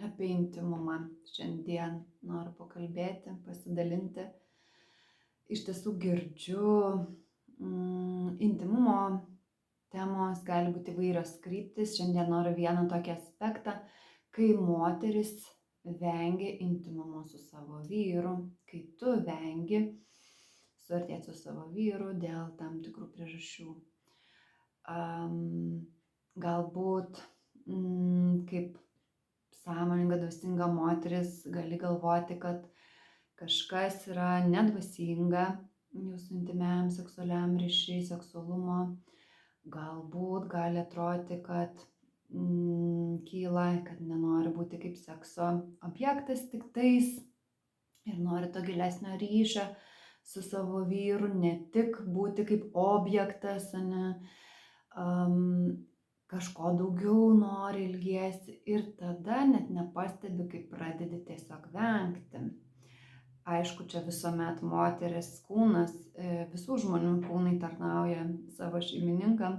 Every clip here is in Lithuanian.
apie intymumą. Šiandien noriu pakalbėti, pasidalinti. Iš tiesų girdžiu, intymumo temos gali būti įvairios kryptis. Šiandien noriu vieną tokį aspektą, kai moteris vengia intymumo su savo vyru, kai tu vengi suartėti su savo vyru dėl tam tikrų priežasčių. Galbūt kaip sąmoninga, dvasinga moteris gali galvoti, kad kažkas yra nedvasinga jūsų intymiam seksualiam ryšiui, seksualumo. Galbūt gali atrodyti, kad kyla, kad nenori būti kaip sekso objektas tiktais ir nori to gilesnio ryšio su savo vyru, ne tik būti kaip objektas, kažko daugiau nori, ilgiesi ir tada net nepastebi, kaip pradedi tiesiog vengti. Aišku, čia visuomet moteris kūnas, visų žmonių kūnai tarnauja savo šeimininkam,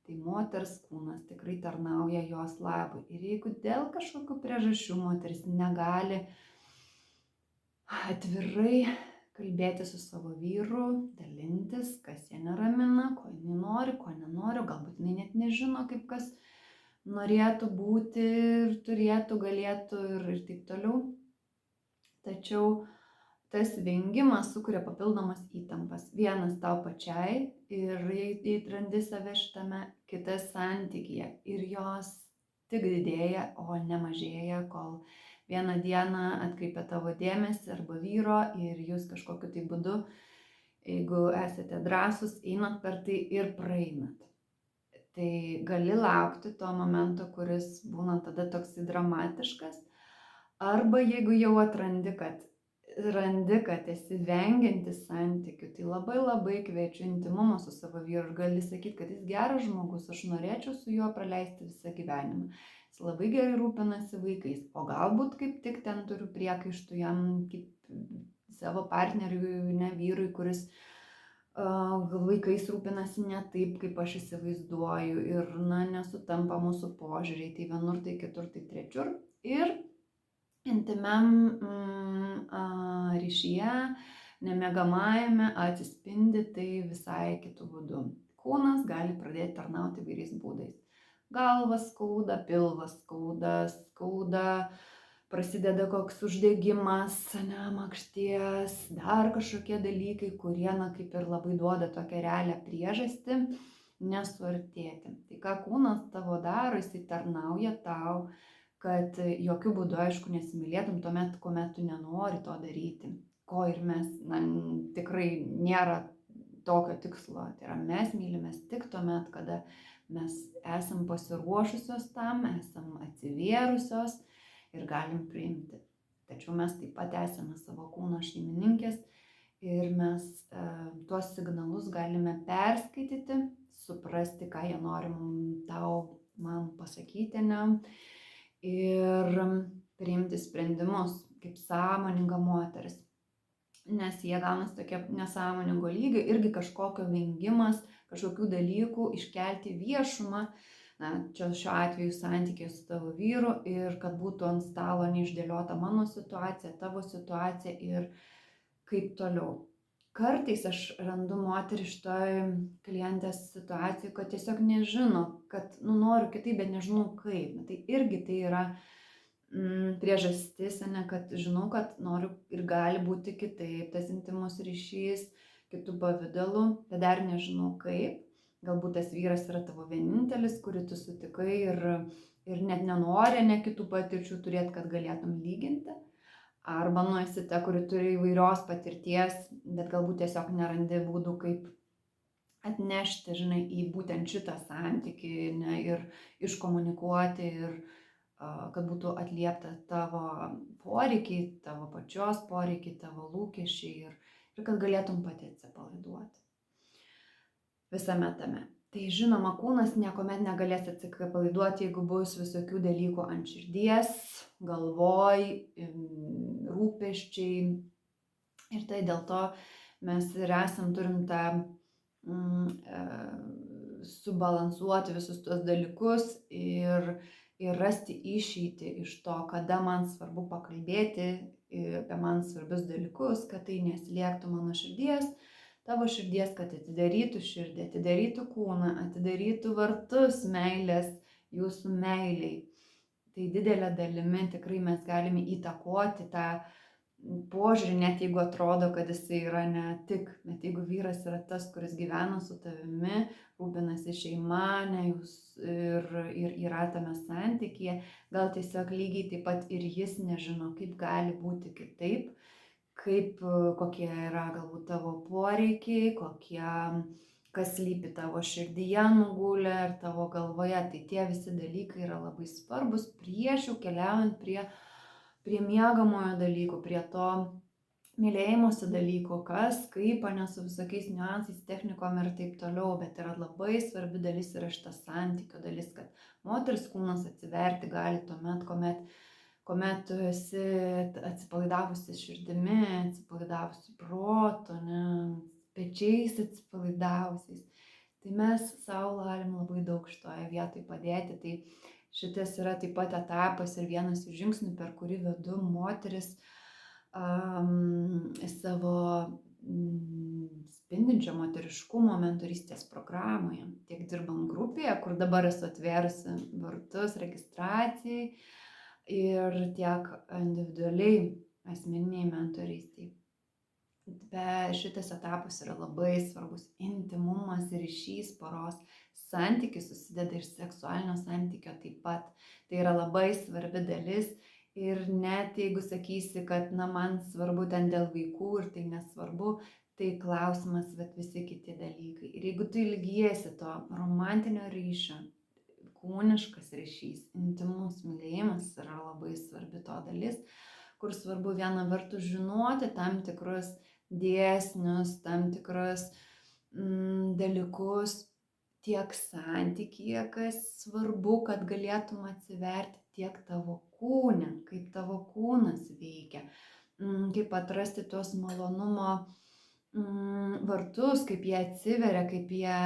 tai moters kūnas tikrai tarnauja jos labui. Ir jeigu dėl kažkokių priežasčių moteris negali atvirai kalbėti su savo vyru, dalintis, kas ją neramina, ko jinai nori, ko nenori, galbūt jinai net nežino, kaip kas norėtų būti ir turėtų, galėtų ir taip toliau. Tačiau tas vengimas sukuria papildomas įtampas. Vienas tau pačiai ir jei randi save šitame, kitas santykyje ir jos tik didėja, o ne mažėja, kol vieną dieną atkreipia tavo dėmesį arba vyro ir jūs kažkokiu tai būdu, jeigu esate drąsūs, einat per tai ir praeinat. Tai gali laukti to momento, kuris būna tada toksai dramatiškas, arba jeigu jau randi, kad esi vengiantis santykių, tai labai kviečiu intymumą su savo vyru ir gali sakyti, kad jis geras žmogus, aš norėčiau su juo praleisti visą gyvenimą. Jis labai gerai rūpinasi vaikais, o galbūt kaip tik ten turiu priekaištų jam kaip savo partneriui, ne vyrui, kuris vaikais rūpinasi ne taip, kaip aš įsivaizduoju ir nesutampa mūsų požiūriai, tai vienur, tai kitur, tai trečiur. Ir intymiam ryšyje, nemiegamajame atsispindi tai visai kitų būdų. Kūnas gali pradėti tarnauti įvairiais būdais. Galvas skauda, pilvas skauda, prasideda koks uždegimas, makšties, dar kažkokie dalykai, kurie kaip ir labai duoda tokią realią priežastį nesuartėti. Tai ką kūnas tavo daro, jisai tarnauja tau, kad jokių būdų, aišku, nesimylėtum tuomet, kuomet tu nenori to daryti. Ko ir mes, tikrai nėra tokio tikslo. Tai yra, mes mylimės tik tuomet, kada mes esam pasiruošusios tam, esam atsivėrusios ir galim priimti. Tačiau mes taip pat esame savo kūno šeimininkės ir mes tuos signalus galime perskaityti, suprasti, ką jie nori man pasakyti, ir priimti sprendimus kaip sąmoninga moteris. Nes jie gaunasi tokie nesąmoningo lygio, irgi kažkokio vengimas, kažkokių dalykų iškelti viešumą, čia šiuo atveju santykiai su tavo vyru ir kad būtų ant stalo neišdėliota mano situacija, tavo situacija ir kaip toliau. Kartais aš randu moterį šitoj klientės situacijų, kad tiesiog nežino, kad noriu kitaip, bet nežinau kaip. Tai irgi tai yra priežastis, kad žinau, kad noriu ir gali būti kitaip, tas intymus ryšys, kitų pavydalų, bet dar nežinau kaip. Galbūt tas vyras yra tavo vienintelis, kurį tu sutikai ir net nenori ne kitų patirčių turėti, kad galėtum lyginti. Arba esi ta, kuri turi įvairios patirties, bet galbūt tiesiog nerandi būdų, kaip atnešti, į būtent šitą santykį ir iškomunikuoti ir kad būtų atliepta tavo poreikiai, tavo pačios poreikiai, tavo lūkesčiai ir kad galėtum pati atsipalaiduoti visame tame. Tai žinoma, kūnas niekuomet negalės atsipalaiduoti, jeigu bus visokių dalykų ant širdies, galvoj, rūpesčiai. Ir tai dėl to mes ir turim tą subalansuoti visus tuos dalykus ir ir rasti išeitį iš to, kada man svarbu pakalbėti apie man svarbius dalykus, kad tai neslėgtų mano širdies, tavo širdies, kad atidarytų širdį, atidarytų kūną, atidarytų vartus meilės, jūsų meiliai. Tai didelė dalimi tikrai mes galime įtakoti tą požiūrį, net jeigu atrodo, kad jisai yra ne tik, bet jeigu vyras yra tas, kuris gyvena su tavimi, rūpinasi šeima, ne jūs ir yra tame santykyje, gal tiesiog lygiai taip pat ir jis nežino, kaip gali būti kitaip, kokie yra galbūt tavo poreikiai, kas slypi tavo širdyje nugulę ir tavo galvoje. Tai tie visi dalykai yra labai svarbus prieš jau keliaujant prie miegamojo dalykų, prie to mylėjimosi dalykų, kas, kaip, ne su visokiais niuansais, technikom ir taip toliau, bet yra labai svarbi dalis yra šitas santykio dalis, kad moters kūnas atsiverti gali tuomet, kuomet tu esi atsipalaidavusi širdimi, atsipalaidavusi protu, pečiais atsipalaidavusiais. Tai mes savo galim labai daug šitoje vietoje padėti. Tai šitas yra taip pat etapas ir vienas iš žingsnių, per kurį vedu moteris savo spindinčio moteriškumo mentorystės programoje. Tiek dirbant grupėje, kur dabar esu atvėrusi vartus registracijai, ir tiek individualiai asmeniniai mentorystiai. Bet šitas etapas yra labai svarbus. Intimumas, ryšys, poros santykis susideda iš seksualinio santykio taip pat. Tai yra labai svarbi dalis. Ir net jeigu sakysi, kad man svarbu ten dėl vaikų ir tai nesvarbu, tai klausimas, bet visi kiti dalykai. Ir jeigu tu ilgiesi to romantinio ryšio, kūniškas ryšys, intimus mylėjimas yra labai svarbi to dalis, kur svarbu viena vertus žinoti tam tikrus dėsnius, tam tikrus dalykus tiek santykyje, kas svarbu, kad galėtum atsiverti, tiek tavo kūne, kaip tavo kūnas veikia, kaip atrasti tuos malonumo vartus, kaip jie atsiveria, kaip jie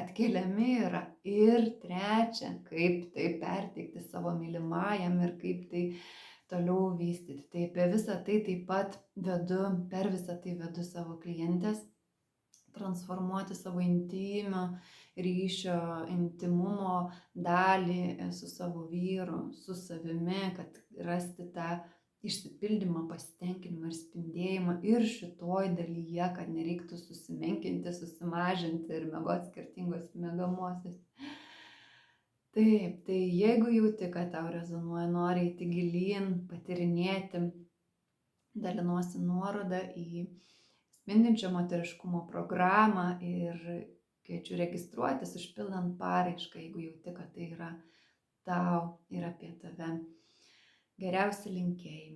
atkeliami yra. Ir trečia, kaip tai perteikti savo mylimajam ir kaip tai toliau vystyti. Tai apie visą tai taip pat per visą tai vedu savo klientės, transformuoti savo intymio ryšio, intimumo dalį su savo vyru, su savimi, kad rasti tą išsipildymą, pasitenkinimą ir spindėjimą ir šitoj dalyje, kad nereiktų susimenkinti, susimažinti ir miegoti skirtingos miegamosios. Taip, tai jeigu jauti, kad tau rezonuoja, nori eiti gilyn, patyrinėti, dalinuosi nuorodą į spindinčio moteriškumo programą ir kviečiu registruotis, užpildant paraišką, jeigu jauti, kad tai yra tau ir apie tave. Geriausi linkėjimai.